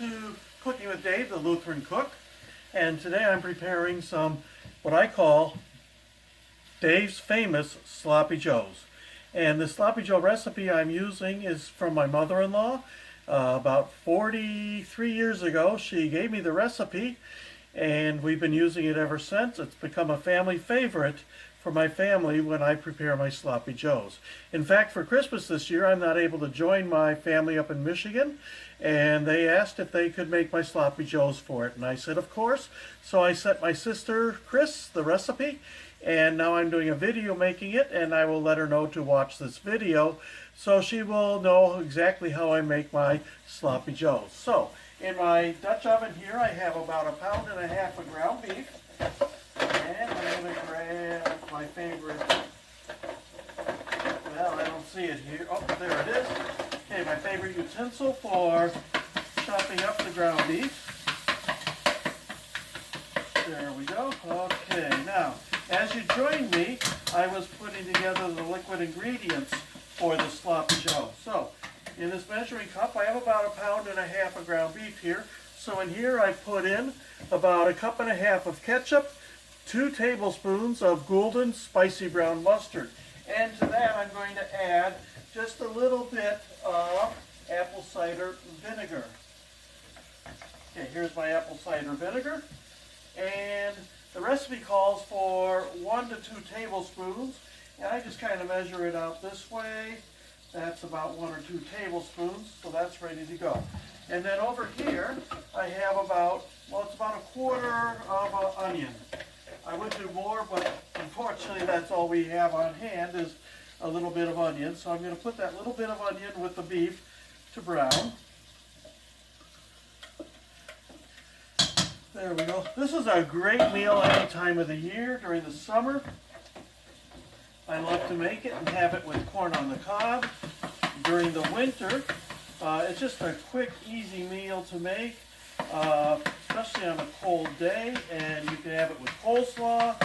to Cooking with Dave, the Lutheran cook, and today I'm preparing some what I call Dave's famous sloppy joes. And the sloppy joe recipe I'm using is from my mother-in-law. About 43 years ago she gave me the recipe, and we've been using it ever since. It's become a family favorite for my family when I prepare my sloppy joes. In fact, for Christmas this year, I'm not able to join my family up in Michigan, and they asked if they could make my sloppy joes for it, and I said of course. So I sent my sister Chris the recipe, and now I'm doing a video making it, and I will let her know to watch this video so she will know exactly how I make my sloppy joes. So in my Dutch oven here I have about 1.5 pounds of ground beef. And I'm going to grab my favorite, well, I don't see it here. Oh, there it is. Okay, my favorite utensil for chopping up the ground beef. There we go. Okay, now, as you joined me, I was putting together the liquid ingredients for the sloppy joe. So, in this measuring cup, I have about 1.5 pounds of ground beef here. So in here I put in about 1.5 cups of ketchup, 2 tablespoons of golden spicy brown mustard. And to that I'm going to add just a little bit of apple cider vinegar. Okay, here's my apple cider vinegar. And the recipe calls for 1 to 2 tablespoons. And I just kind of measure it out this way. That's about 1 or 2 tablespoons, so that's ready to go. And then over here I have about, well, it's about 1/4 of an onion. I would do more, but unfortunately that's all we have on hand is a little bit of onion. So I'm going to put that little bit of onion with the beef to brown. There we go. This is a great meal any time of the year during the summer. I love to make it and have it with corn on the cob. During the winter, it's just a quick, easy meal to make. Especially on a cold day, and you can have it with coleslaw,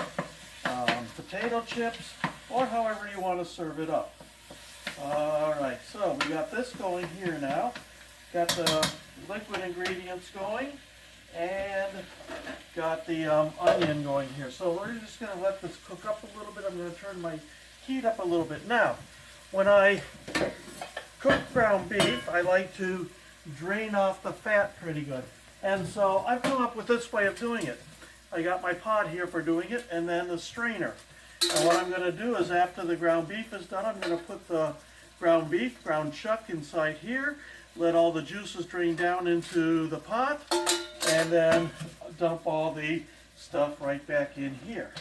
potato chips, or however you want to serve it up. Alright, so we got this going here now. Got the liquid ingredients going, and got the onion going here. So we're just going to let this cook up a little bit. I'm going to turn my heat up a little bit. Now, when I cook ground beef, I like to drain off the fat pretty good. And so I've come up with this way of doing it. I got my pot here for doing it, and then the strainer. And what I'm going to do is after the ground beef is done, I'm going to put the ground beef, ground chuck inside here, let all the juices drain down into the pot, and then dump all the stuff right back in here.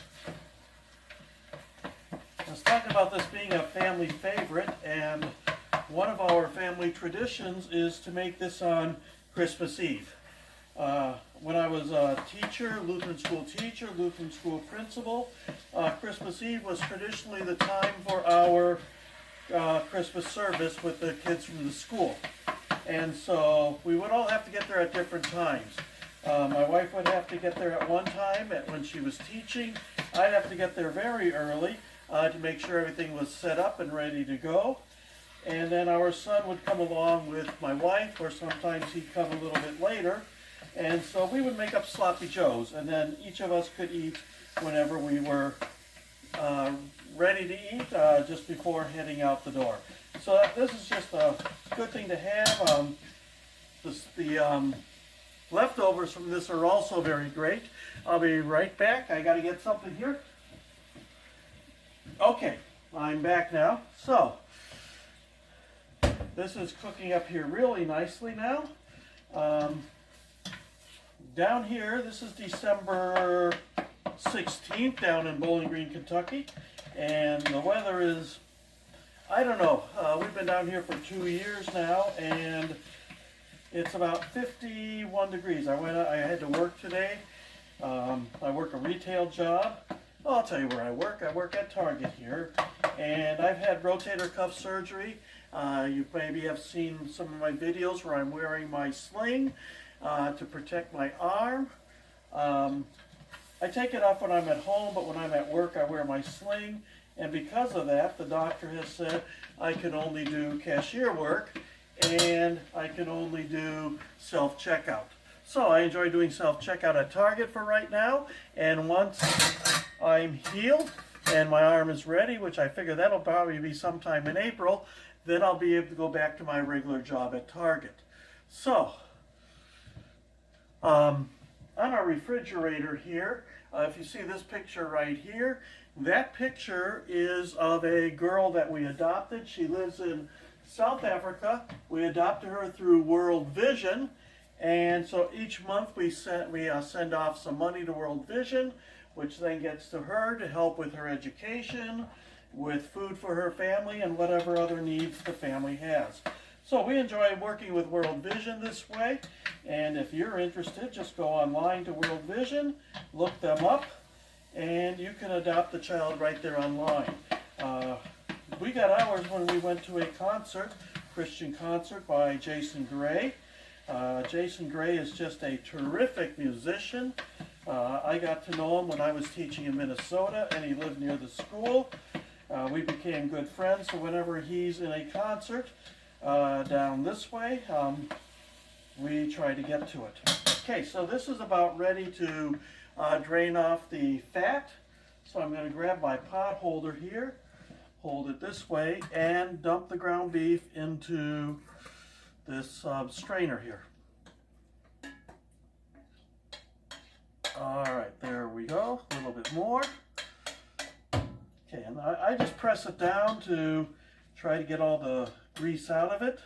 I was talking about this being a family favorite, and one of our family traditions is to make this on Christmas Eve. When I was a teacher, Lutheran school teacher, Lutheran school principal, Christmas Eve was traditionally the time for our Christmas service with the kids from the school. And so we would all have to get there at different times. My wife would have to get there at one time when she was teaching. I'd have to get there very early to make sure everything was set up and ready to go. And then our son would come along with my wife, or sometimes he'd come a little bit later. And so we would make up sloppy joes, and then each of us could eat whenever we were ready to eat, just before heading out the door. So this is just a good thing to have. The leftovers from this are also very great. I'll be right back. I got to get something here. Okay, I'm back now. So this is cooking up here really nicely now. Down here, this is December 16th down in Bowling Green, Kentucky, and the weather is, I don't know, we've been down here for 2 years now, and it's about 51 degrees. I had to work today. I work a retail job. Well, I'll tell you where I work. I work at Target here, and I've had rotator cuff surgery. You maybe have seen some of my videos where I'm wearing my sling to protect my arm. I take it off when I'm at home, but when I'm at work I wear my sling, and because of that the doctor has said I can only do cashier work and I can only do self-checkout. So I enjoy doing self-checkout at Target for right now, and once I'm healed and my arm is ready, which I figure that'll probably be sometime in April, then I'll be able to go back to my regular job at Target. So, on our refrigerator here, if you see this picture right here, that picture is of a girl that we adopted. She lives in South Africa. We adopted her through World Vision, and so each month we send off some money to World Vision, which then gets to her to help with her education, with food for her family, and whatever other needs the family has. So we enjoy working with World Vision this way, and if you're interested, just go online to World Vision, look them up, and you can adopt the child right there online. We got ours when we went to a concert, Christian concert by Jason Gray. Jason Gray is just a terrific musician. I got to know him when I was teaching in Minnesota, and he lived near the school. We became good friends, so whenever he's in a concert down this way, we try to get to it. Okay, so this is about ready to drain off the fat. So I'm going to grab my pot holder here, hold it this way, and dump the ground beef into this strainer here. All right, there we go, a little bit more. Okay, and I just press it down to try to get all the grease out of it.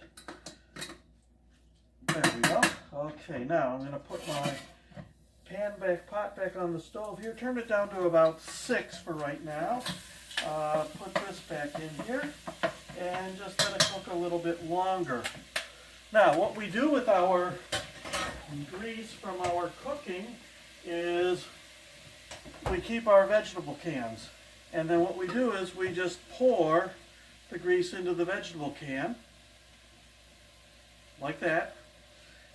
There we go. Okay, now I'm going to put my pot back on the stove here. Turn it down to about 6 for right now. Put this back in here and just let it cook a little bit longer. Now, what we do with our grease from our cooking is we keep our vegetable cans. And then what we do is we just pour the grease into the vegetable can, like that.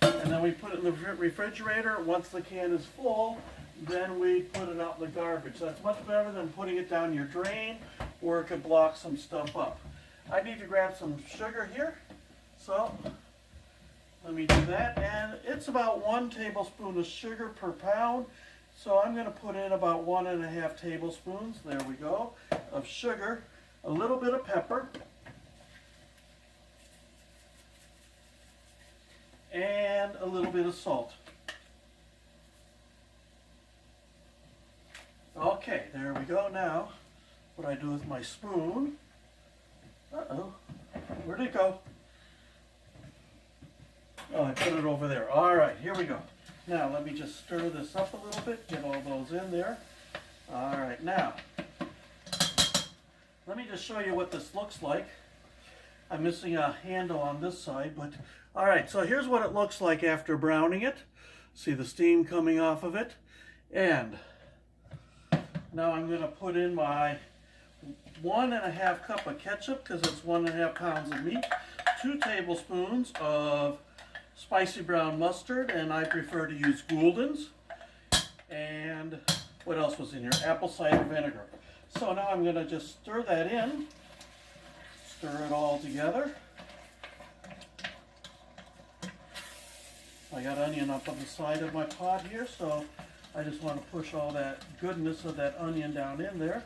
And then we put it in the refrigerator. Once the can is full, then we put it out in the garbage. That's much better than putting it down your drain, or it could block some stuff up. I need to grab some sugar here. So let me do that. And it's about 1 tablespoon of sugar per pound. So I'm going to put in about 1.5 tablespoons, there we go, of sugar, a little bit of pepper, and a little bit of salt. Okay, there we go. Now, what I do with my spoon, uh-oh, where'd it go? Oh, I put it over there. All right, here we go. Now, let me just stir this up a little bit, get all those in there. All right, now, let me just show you what this looks like. I'm missing a handle on this side, but all right, so here's what it looks like after browning it. See the steam coming off of it. And now I'm going to put in my 1.5 cup of ketchup, because it's 1.5 pounds of meat, 2 tablespoons of spicy brown mustard, and I prefer to use Gouldens. And what else was in here? Apple cider vinegar. So now I'm going to just stir that in, stir it all together. I got onion up on the side of my pot here, so I just want to push all that goodness of that onion down in there.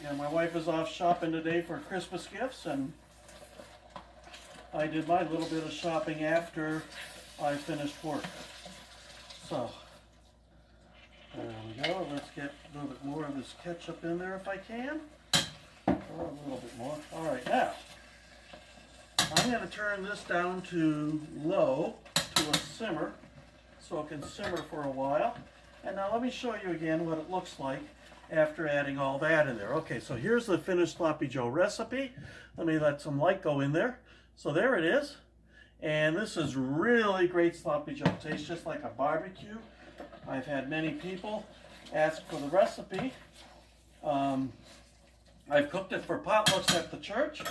And my wife is off shopping today for Christmas gifts, and I did my little bit of shopping after I finished work. So, there we go. Let's get a little bit more of this ketchup in there if I can. Or a little bit more. All right, now, I'm going to turn this down to low, to a simmer, so it can simmer for a while. And now let me show you again what it looks like after adding all that in there. Okay, so here's the finished Sloppy Joe recipe. Let me let some light go in there. So there it is. And this is really great Sloppy Joe. It tastes just like a barbecue. I've had many people ask for the recipe. I've cooked it for potlucks at the church,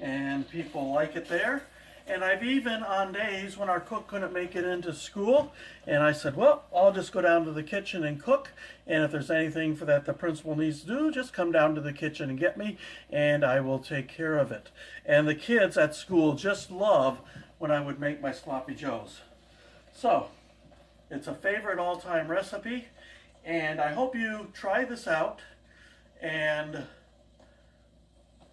and people like it there. And I've even, on days when our cook couldn't make it into school, and I said, well, I'll just go down to the kitchen and cook, and if there's anything for that the principal needs to do, just come down to the kitchen and get me, and I will take care of it. And the kids at school just love when I would make my sloppy joes. So, it's a favorite all-time recipe, and I hope you try this out, and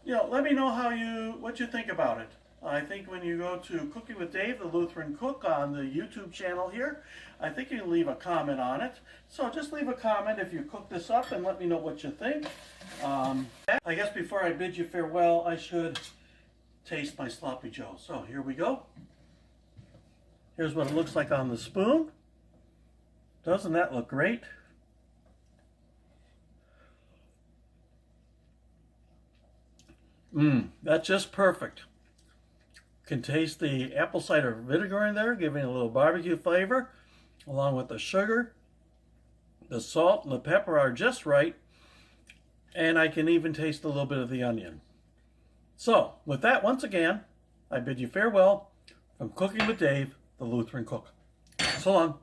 let me know what you think about it. I think when you go to Cooking with Dave, the Lutheran Cook, on the YouTube channel here, I think you can leave a comment on it. So just leave a comment if you cook this up and let me know what you think. I guess before I bid you farewell, I should taste my sloppy joe. So here we go. Here's what it looks like on the spoon. Doesn't that look great? That's just perfect. Can taste the apple cider vinegar in there, giving a little barbecue flavor, along with the sugar. The salt and the pepper are just right, and I can even taste a little bit of the onion. So, with that, once again, I bid you farewell from Cooking with Dave, the Lutheran Cook. So long.